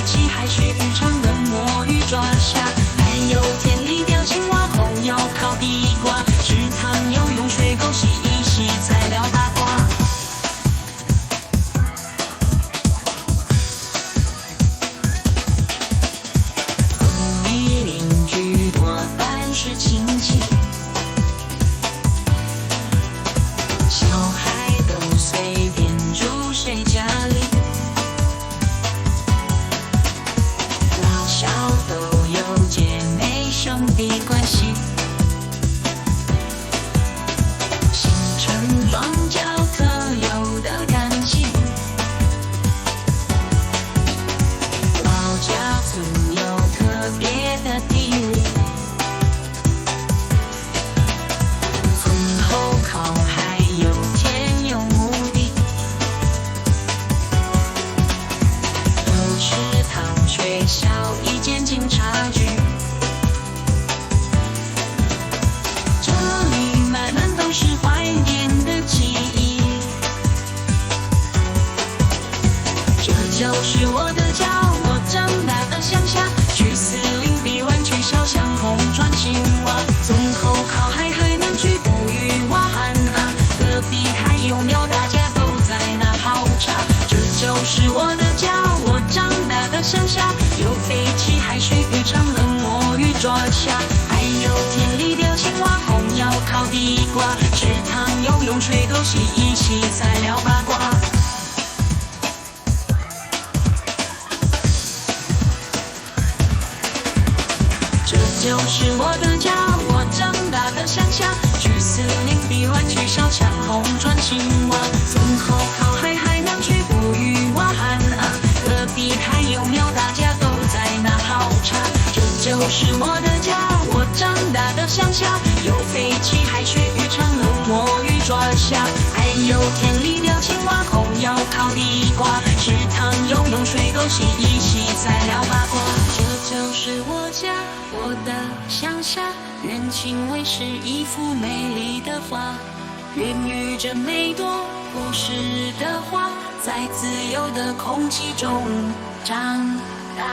鸡、海水鱼、肠跟墨鱼、抓虾，还有田里钓青蛙、红腰烤地瓜，池塘游泳、水沟洗一洗，材料八卦。风里邻居多半是亲戚，小孩都随便住谁家里，老小都有姐妹兄弟关系，形成庄脚特有的感情。老家村有特别的地理，村后靠海，有田有墓地，有池塘学校一间警察局，这里满满都是怀念的记忆。这就是我的家，我长大的乡下，去四邻避湾，去小巷空转青蛙，村后靠海，还能去捕鱼挖旱蛤，隔壁还有庙，大家都在那泡茶。这就是我的家，我长大的乡下，有飞机、海水鱼、肠跟墨鱼、抓虾，还有田里钓青蛙、红腰烤地瓜，池塘游泳、水沟洗一洗，材料八卦。这就是我的家，我长大的乡下，去四邻避湾，去小巷空转青蛙，村后靠海，还能去捕鱼挖旱蛤，隔壁还有庙，大家都在那泡茶。这就是我的家，我长大的乡下，有飞机、海水鱼、肠跟墨鱼、抓虾，还有田里钓青蛙、红腰烤地瓜，池塘游泳、水沟洗一洗，材料八卦。这就是我家，我的乡下，人情味是一幅美丽的画，孕育着每朵故事的花，在自由的空气中长大。